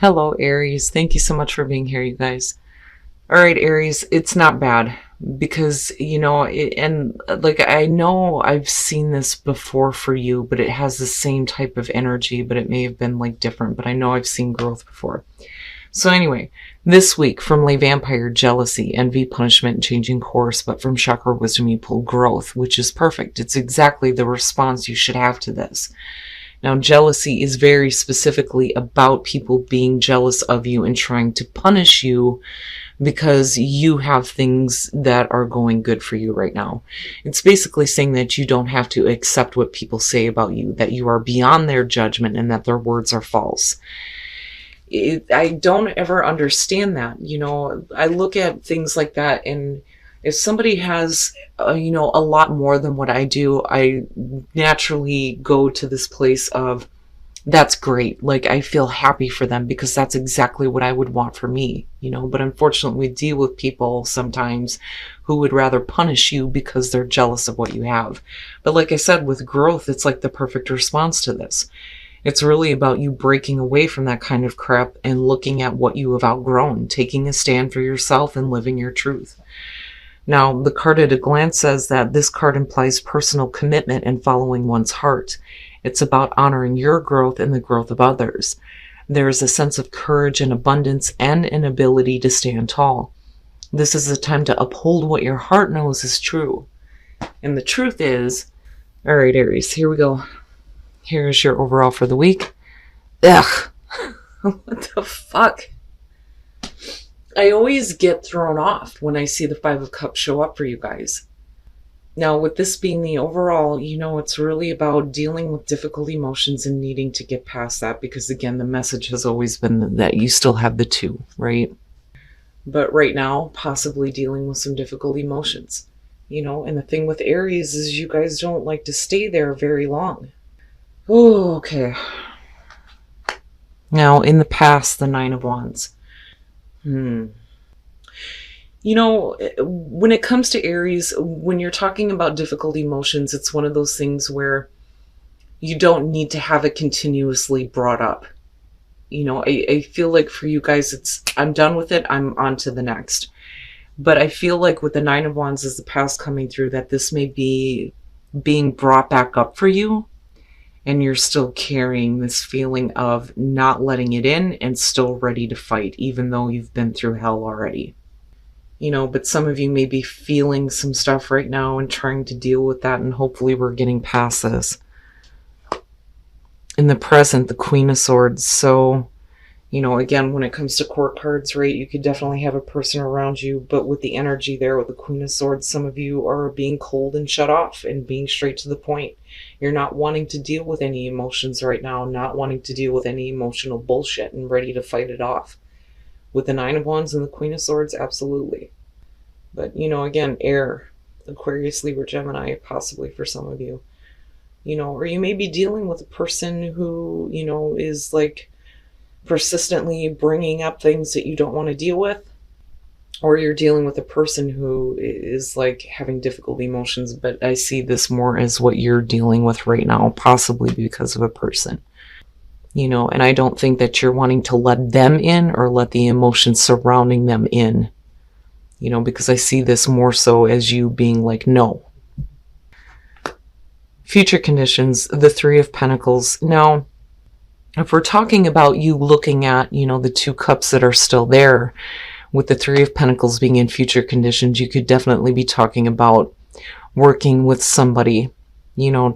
Hello, Aries. Thank you so much for being here, you guys. All right, Aries, it's not bad because, I know I've seen this before for you, but it has the same type of energy, but it may have been like different, but I know I've seen growth before. So, anyway, this week from Lay Vampire, jealousy, envy, punishment, and changing course, but from Chakra Wisdom, you pull growth, which is perfect. It's exactly the response you should have to this. Now, jealousy is very specifically about people being jealous of you and trying to punish you because you have things that are going good for you right now. It's basically saying that you don't have to accept what people say about you, that you are beyond their judgment and that their words are false. I don't ever understand that. I look at things like that, and if somebody has, a lot more than what I do, I naturally go to this place of, that's great. Like, I feel happy for them because that's exactly what I would want for me, but unfortunately we deal with people sometimes who would rather punish you because they're jealous of what you have. But like I said, with growth, it's like the perfect response to this. It's really about you breaking away from that kind of crap and looking at what you have outgrown, taking a stand for yourself and living your truth. Now, the card at a glance says that this card implies personal commitment and following one's heart. It's about honoring your growth and the growth of others. There is a sense of courage and abundance and an ability to stand tall. This is a time to uphold what your heart knows is true. And the truth is, all right, Aries, here we go. Here's your overall for the week. Ugh. What the fuck? I always get thrown off when I see the Five of Cups show up for you guys. Now, with this being the overall, it's really about dealing with difficult emotions and needing to get past that because, again, the message has always been that you still have the two, right? But right now, possibly dealing with some difficult emotions. And the thing with Aries is you guys don't like to stay there very long. Oh, okay. Now, in the past, the Nine of Wands. When it comes to Aries, when you're talking about difficult emotions, it's one of those things where you don't need to have it continuously brought up. I feel like for you guys, I'm done with it. I'm on to the next. But I feel like with the Nine of Wands as the past coming through, that this may be being brought back up for you. And you're still carrying this feeling of not letting it in and still ready to fight, even though you've been through hell already. But some of you may be feeling some stuff right now and trying to deal with that, and hopefully we're getting past this. In the present, the Queen of Swords. So, again, when it comes to court cards, right, you could definitely have a person around you, but with the energy there with the Queen of Swords, some of you are being cold and shut off and being straight to the point. You're not wanting to deal with any emotions right now, not wanting to deal with any emotional bullshit and ready to fight it off. With the Nine of Wands and the Queen of Swords, absolutely. But, again, air, Aquarius, Libra, Gemini, possibly for some of you. Or you may be dealing with a person who, is like persistently bringing up things that you don't want to deal with. Or you're dealing with a person who is like having difficult emotions, but I see this more as what you're dealing with right now, possibly because of a person. And I don't think that you're wanting to let them in or let the emotions surrounding them in, because I see this more so as you being like, no. Future conditions, the Three of Pentacles. Now, if we're talking about you looking at, the two cups that are still there, with the Three of Pentacles being in future conditions, you could definitely be talking about working with somebody,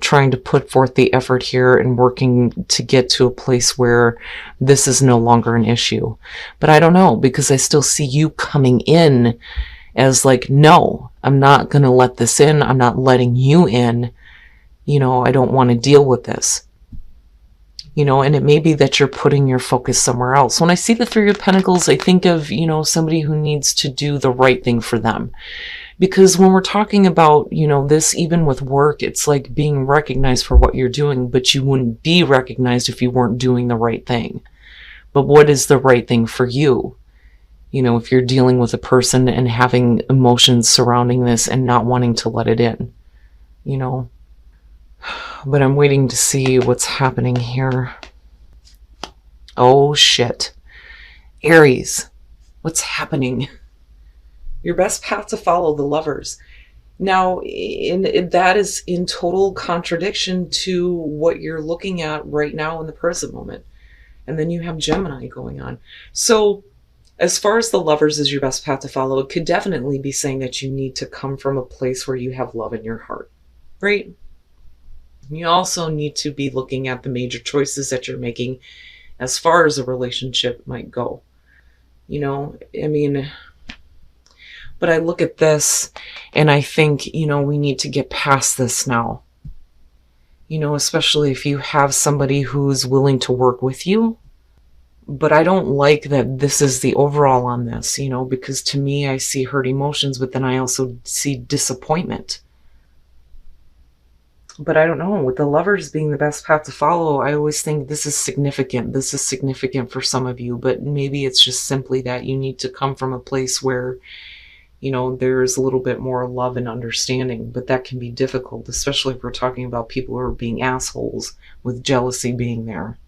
trying to put forth the effort here and working to get to a place where this is no longer an issue. But I don't know, because I still see you coming in as like, no, I'm not going to let this in. I'm not letting you in. I don't want to deal with this. And it may be that you're putting your focus somewhere else. When I see the Three of Pentacles, I think of, somebody who needs to do the right thing for them. Because when we're talking about, this, even with work, it's like being recognized for what you're doing, but you wouldn't be recognized if you weren't doing the right thing. But what is the right thing for you? If you're dealing with a person and having emotions surrounding this and not wanting to let it in, But I'm waiting to see what's happening here. Oh, shit. Aries, what's happening? Your best path to follow, the Lovers. Now, that is in total contradiction to what you're looking at right now in the present moment. And then you have Gemini going on. So, as far as the Lovers is your best path to follow, it could definitely be saying that you need to come from a place where you have love in your heart, right? You also need to be looking at the major choices that you're making as far as a relationship might go. You know, I mean, but I look at this and I think, we need to get past this now. Especially if you have somebody who's willing to work with you. But I don't like that this is the overall on this, because to me, I see hurt emotions, but then I also see disappointment. But I don't know, with the Lovers being the best path to follow, I always think this is significant. This is significant for some of you, but maybe it's just simply that you need to come from a place where, there's a little bit more love and understanding, but that can be difficult, especially if we're talking about people who are being assholes with jealousy being there.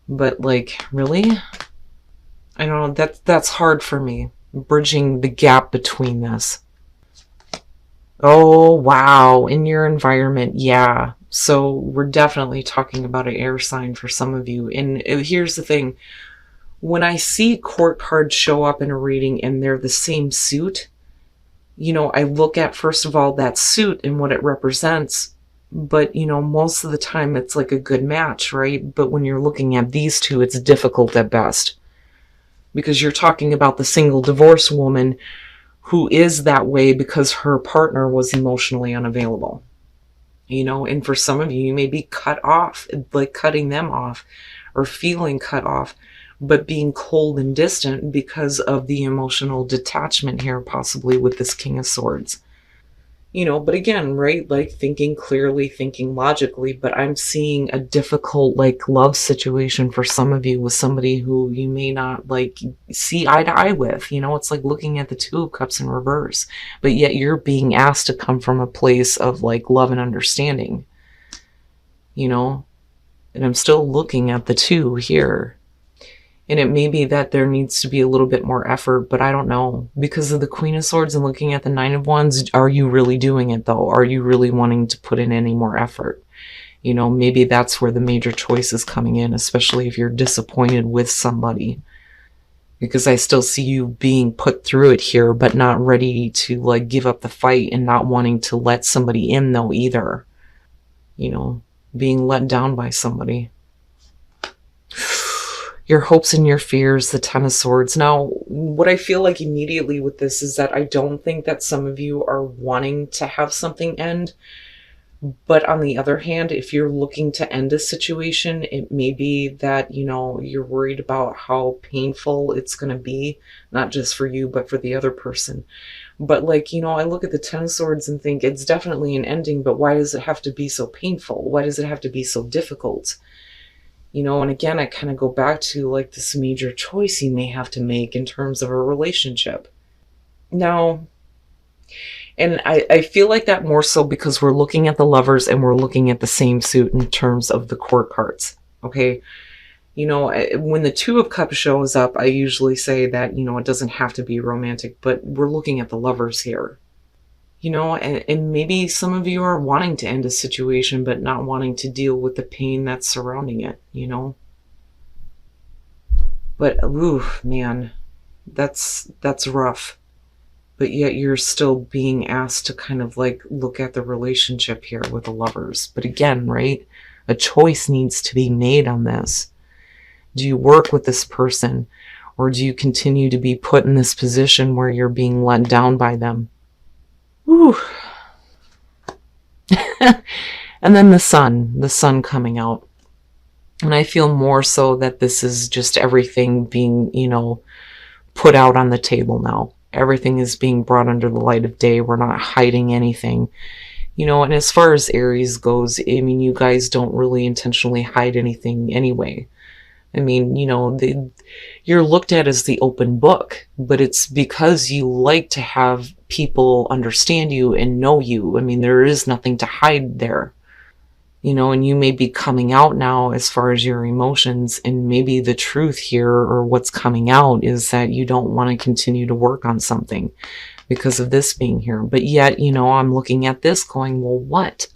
But really? I don't know, that's hard for me, bridging the gap between this. Oh, wow. In your environment. Yeah. So we're definitely talking about an air sign for some of you. And here's the thing. When I see court cards show up in a reading and they're the same suit, I look at, first of all, that suit and what it represents. But, most of the time it's like a good match, right? But when you're looking at these two, it's difficult at best. Because you're talking about the single divorced woman who is that way because her partner was emotionally unavailable. And for some of you, you may be cut off, like cutting them off or feeling cut off, but being cold and distant because of the emotional detachment here, possibly with this King of Swords. But again, right, thinking clearly, thinking logically, but I'm seeing a difficult, love situation for some of you with somebody who you may not, see eye to eye with. It's like looking at the Two of Cups in reverse, but yet you're being asked to come from a place of, love and understanding, and I'm still looking at the two here. And it may be that there needs to be a little bit more effort, but I don't know. Because of the Queen of Swords and looking at the Nine of Wands, are you really doing it though? Are you really wanting to put in any more effort? Maybe that's where the major choice is coming in, especially if you're disappointed with somebody. Because I still see you being put through it here, but not ready to give up the fight and not wanting to let somebody in though either. Being let down by somebody. Your hopes and your fears, the Ten of Swords. Now, what I feel like immediately with this is that I don't think that some of you are wanting to have something end. But on the other hand, if you're looking to end a situation, it may be that, you're worried about how painful it's going to be, not just for you, but for the other person. But I look at the Ten of Swords and think it's definitely an ending, but why does it have to be so painful? Why does it have to be so difficult? And again, I kind of go back to this major choice you may have to make in terms of a relationship. Now, and I feel like that more so because we're looking at the Lovers and we're looking at the same suit in terms of the court cards. Okay. When the Two of Cups shows up, I usually say that, it doesn't have to be romantic, but we're looking at the Lovers here. And maybe some of you are wanting to end a situation, but not wanting to deal with the pain that's surrounding it, But, ooh, man, that's rough. But yet you're still being asked to kind of look at the relationship here with the Lovers. But again, right, a choice needs to be made on this. Do you work with this person, or do you continue to be put in this position where you're being let down by them? Whew. And then the sun coming out. And I feel more so that this is just everything being, put out on the table now. Everything is being brought under the light of day. We're not hiding anything. And as far as Aries goes, I mean, you guys don't really intentionally hide anything anyway. I mean, you're looked at as the open book, but it's because you like to have people understand you and know you. I mean, there is nothing to hide there. And you may be coming out now as far as your emotions, and maybe the truth here, or what's coming out, is that you don't want to continue to work on something because of this being here. But yet, I'm looking at this going, well, what?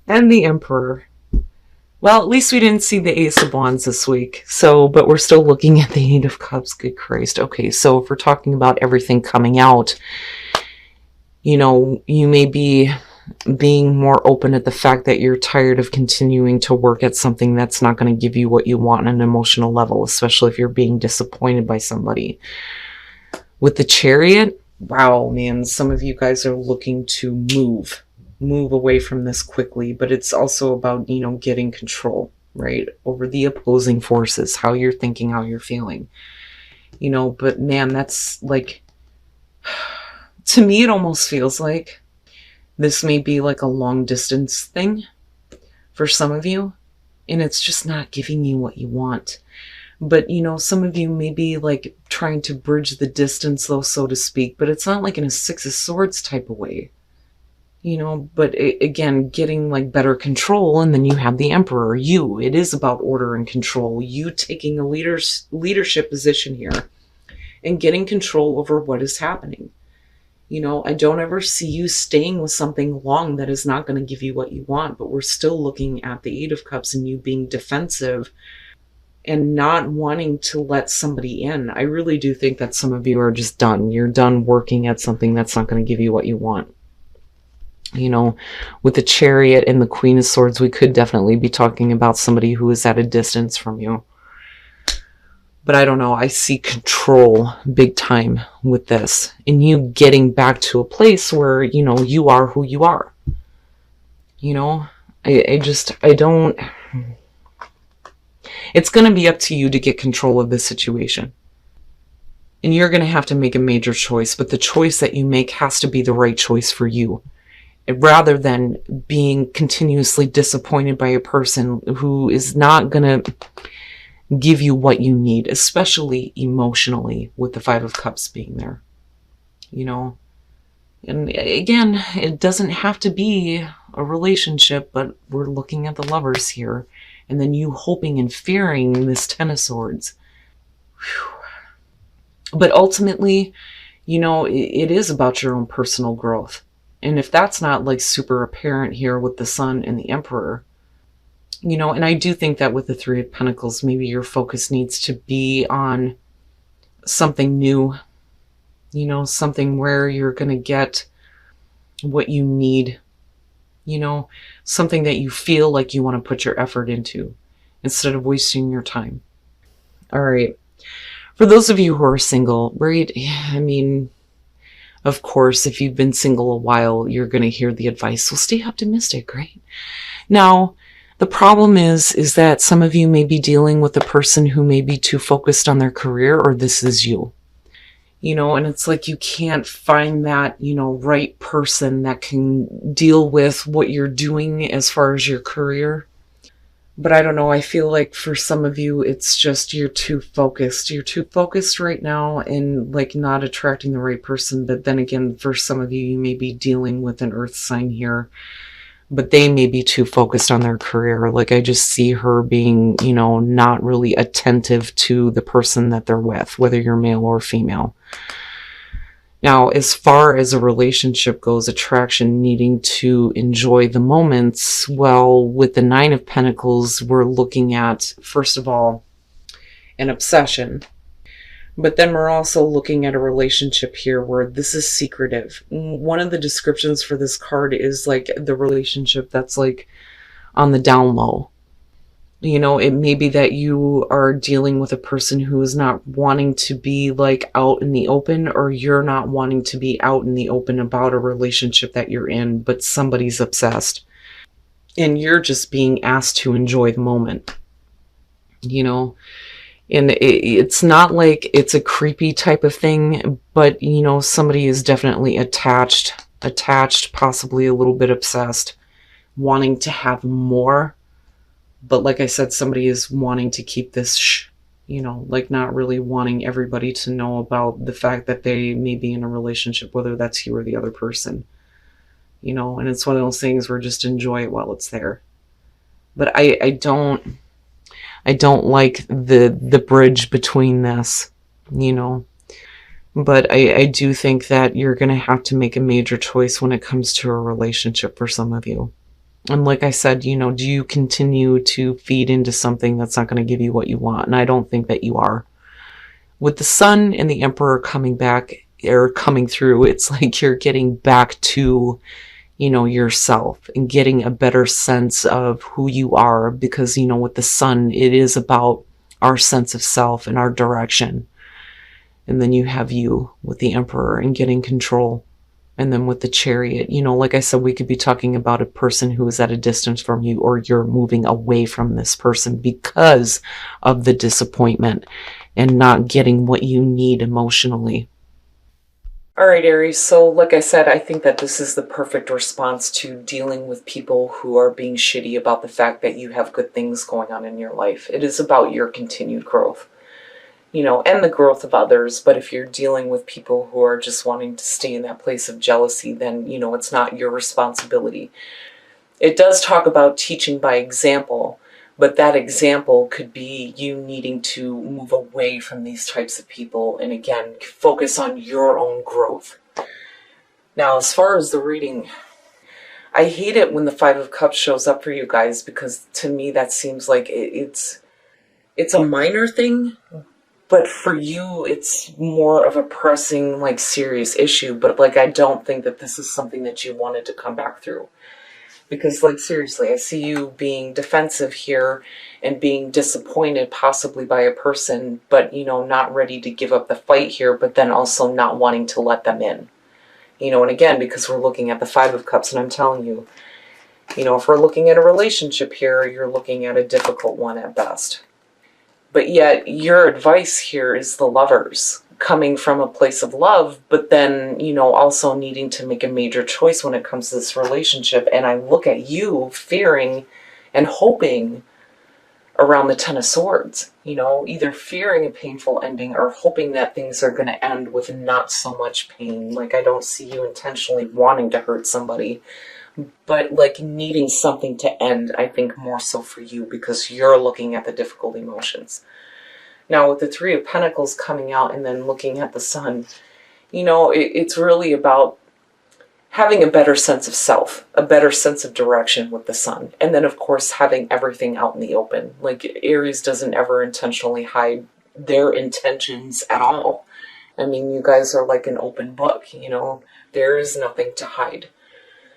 And the Emperor. Well, at least we didn't see the Ace of Wands this week. So, but we're still looking at the Eight of Cups. Good Christ. Okay, so if we're talking about everything coming out, you may be being more open at the fact that you're tired of continuing to work at something that's not going to give you what you want on an emotional level, especially if you're being disappointed by somebody. With the Chariot, wow, man, some of you guys are looking to move away from this quickly, but it's also about, getting control, right, over the opposing forces, how you're thinking, how you're feeling, but man, that's like, to me, it almost feels like this may be like a long distance thing for some of you, and it's just not giving you what you want. But, some of you may be like trying to bridge the distance, though, so to speak, but it's not like in a Six of Swords type of way, but again, getting like better control. And then you have the Emperor, it is about order and control, you taking a leadership position here and getting control over what is happening. I don't ever see you staying with something long that is not going to give you what you want, but we're still looking at the Eight of Cups and you being defensive and not wanting to let somebody in. I really do think that some of you are just done. You're done working at something that's not going to give you what you want. With the Chariot and the Queen of Swords, we could definitely be talking about somebody who is at a distance from you. But I don't know, I see control big time with this. And you getting back to a place where, you are who you are. I don't... It's going to be up to you to get control of this situation. And you're going to have to make a major choice, but the choice that you make has to be the right choice for you, rather than being continuously disappointed by a person who is not going to give you what you need, especially emotionally, with the Five of Cups being there. And again, it doesn't have to be a relationship, but we're looking at the Lovers here. And then you hoping and fearing this Ten of Swords. Whew. But ultimately, it is about your own personal growth. And if that's not like super apparent here with the Sun and the Emperor, and I do think that with the Three of Pentacles, maybe your focus needs to be on something new, something where you're going to get what you need, something that you feel like you want to put your effort into instead of wasting your time. All right. For those of you who are single, right? I mean, of course, if you've been single a while, you're going to hear the advice. So stay optimistic, right? Now, the problem is that some of you may be dealing with a person who may be too focused on their career, or this is you. And it's like you can't find that, right person that can deal with what you're doing as far as your career. But I don't know, I feel like for some of you, it's just you're too focused. You're too focused right now and like not attracting the right person. But then again, for some of you, you may be dealing with an earth sign here, but they may be too focused on their career. Like I just see her being, not really attentive to the person that they're with, whether you're male or female. Now, as far as a relationship goes, attraction, needing to enjoy the moments, well, with the Nine of Pentacles, we're looking at, first of all, an obsession. But then we're also looking at a relationship here where this is secretive. One of the descriptions for this card is like the relationship that's like on the down low. It may be that you are dealing with a person who is not wanting to be like out in the open, or you're not wanting to be out in the open about a relationship that you're in, but somebody's obsessed. And you're just being asked to enjoy the moment. And it's not like it's a creepy type of thing, but, somebody is definitely attached, possibly a little bit obsessed, wanting to have more. But like I said, somebody is wanting to keep this, like not really wanting everybody to know about the fact that they may be in a relationship, whether that's you or the other person. And it's one of those things where just enjoy it while it's there. But I don't like the bridge between this, you know. But I do think that you're going to have to make a major choice when it comes to a relationship for some of you. And like I said, you know, do you continue to feed into something that's not going to give you what you want? And I don't think that you are. With the Sun and the Emperor coming back or coming through, it's like you're getting back to, you know, yourself and getting a better sense of who you are, because, you know, with the Sun, it is about our sense of self and our direction. And then you have you with the Emperor and getting control. And then with the Chariot, you know, like I said, we could be talking about a person who is at a distance from you, or you're moving away from this person because of the disappointment and not getting what you need emotionally. All right, Aries. So, like I said, I think that this is the perfect response to dealing with people who are being shitty about the fact that you have good things going on in your life. It is about your continued growth, you know, and the growth of others. But if you're dealing with people who are just wanting to stay in that place of jealousy, then, you know, it's not your responsibility. It does talk about teaching by example, but that example could be you needing to move away from these types of people and, again, focus on your own growth. Now, as far as the reading, I hate it when the Five of Cups shows up for you guys, because to me that seems like it's a minor thing, but for you it's more of a pressing, like, serious issue. But, like, I don't think that this is something that you wanted to come back through. Because, like, seriously, I see you being defensive here and being disappointed possibly by a person, but, you know, not ready to give up the fight here, but then also not wanting to let them in. You know, and again, because we're looking at the Five of Cups, and I'm telling you, you know, if we're looking at a relationship here, you're looking at a difficult one at best. But yet, your advice here is the Lovers, coming from a place of love, but then, you know, also needing to make a major choice when it comes to this relationship. And I look at you fearing and hoping around the Ten of Swords, you know, either fearing a painful ending or hoping that things are going to end with not so much pain. Like, I don't see you intentionally wanting to hurt somebody, but, like, needing something to end, I think, more so for you, because you're looking at the difficult emotions. Now, with the Three of Pentacles coming out and then looking at the Sun, you know, it's really about having a better sense of self, a better sense of direction with the Sun. And then, of course, having everything out in the open. Like, Aries doesn't ever intentionally hide their intentions at all. I mean, you guys are like an open book, you know. There is nothing to hide,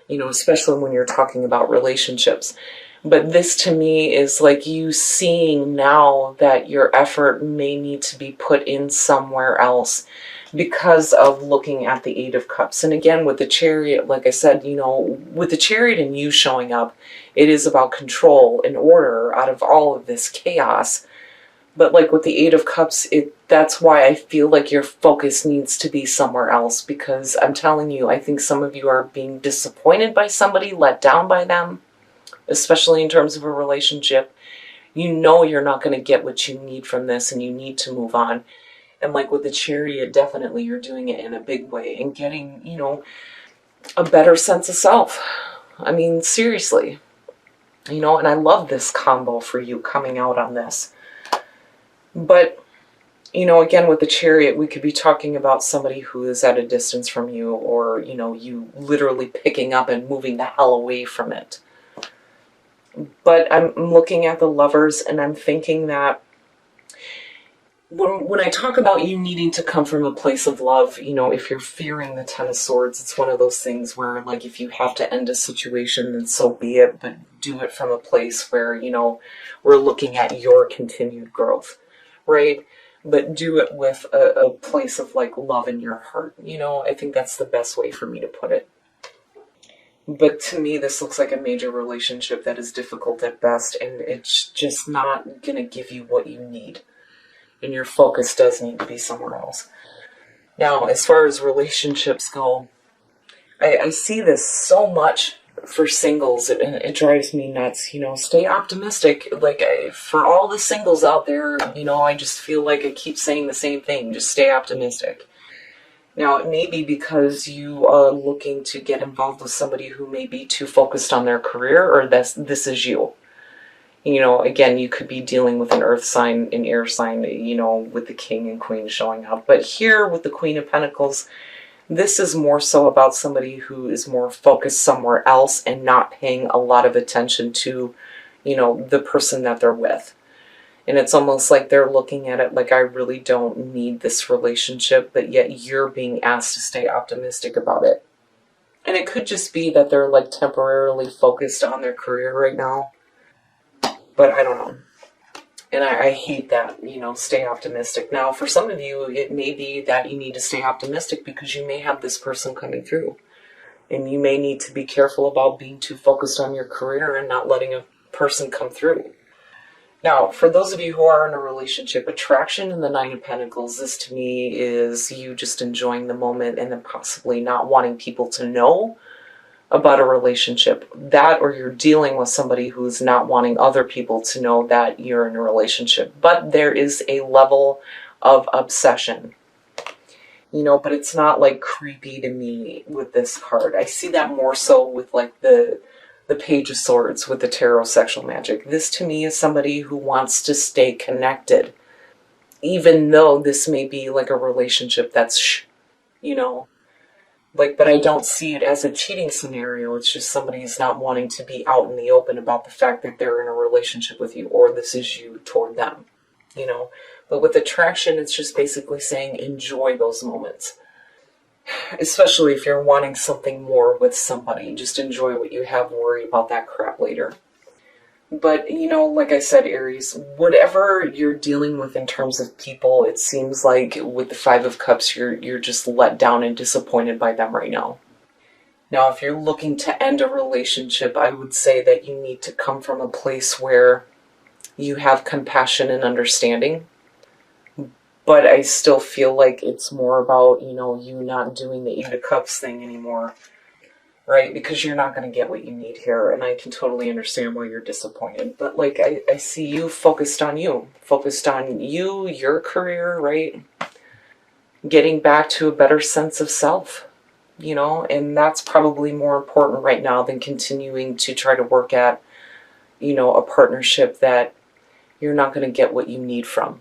you know, especially when you're talking about relationships. But this to me is like you seeing now that your effort may need to be put in somewhere else because of looking at the Eight of Cups. And again, with the Chariot, like I said, you know, with the Chariot and you showing up, it is about control and order out of all of this chaos. But like with the Eight of Cups, that's why I feel like your focus needs to be somewhere else, because I'm telling you, I think some of you are being disappointed by somebody, let down by them, especially in terms of a relationship. You know you're not going to get what you need from this, and you need to move on. And like with the Chariot, definitely you're doing it in a big way and getting, you know, a better sense of self. I mean, seriously. You know, and I love this combo for you coming out on this. But, you know, again, with the Chariot, we could be talking about somebody who is at a distance from you, or, you know, you literally picking up and moving the hell away from it. But I'm looking at the Lovers, and I'm thinking that when I talk about you needing to come from a place of love, you know, if you're fearing the Ten of Swords, it's one of those things where, like, if you have to end a situation, then so be it, but do it from a place where, you know, we're looking at your continued growth, right? But do it with a place of, like, love in your heart, you know? I think that's the best way for me to put it. But to me, this looks like a major relationship that is difficult at best, and it's just not going to give you what you need. And your focus does need to be somewhere else. Now, as far as relationships go, I see this so much for singles, and it drives me nuts. You know, stay optimistic. Like, for all the singles out there, you know, I just feel like I keep saying the same thing. Just stay optimistic. Now, it may be because you are looking to get involved with somebody who may be too focused on their career, or this is you. Again, you could be dealing with an earth sign, an air sign, with the king and queen showing up. But here with the Queen of Pentacles, this is more so about somebody who is more focused somewhere else and not paying a lot of attention to, the person that they're with. And it's almost like they're looking at it like, I really don't need this relationship, but yet you're being asked to stay optimistic about it. And it could just be that they're like temporarily focused on their career right now. But I don't know. And I hate that, stay optimistic. Now, for some of you, it may be that you need to stay optimistic because you may have this person coming through. And you may need to be careful about being too focused on your career and not letting a person come through. Now, for those of you who are in a relationship, attraction in the Nine of Pentacles, this to me is you just enjoying the moment and then possibly not wanting people to know about a relationship. That, or you're dealing with somebody who's not wanting other people to know that you're in a relationship. But there is a level of obsession, but it's not like creepy to me with this card. I see that more so with like the Page of Swords with the tarot sexual magic. This to me is somebody who wants to stay connected, even though this may be like a relationship that's but I don't see it as a cheating scenario. It's just somebody's not wanting to be out in the open about the fact that they're in a relationship with you, or this is you toward them, But with attraction, it's just basically saying enjoy those moments. Especially if you're wanting something more with somebody. Just enjoy what you have, worry about that crap later. But, like I said, Aries, whatever you're dealing with in terms of people, it seems like with the Five of Cups, you're just let down and disappointed by them right now. Now, if you're looking to end a relationship, I would say that you need to come from a place where you have compassion and understanding. But I still feel like it's more about, you not doing the Eight of Cups thing anymore. Right? Because you're not going to get what you need here. And I can totally understand why you're disappointed. But like, I see you focused on you. Focused on you, your career, right? Getting back to a better sense of self. And that's probably more important right now than continuing to try to work at, a partnership that you're not going to get what you need from.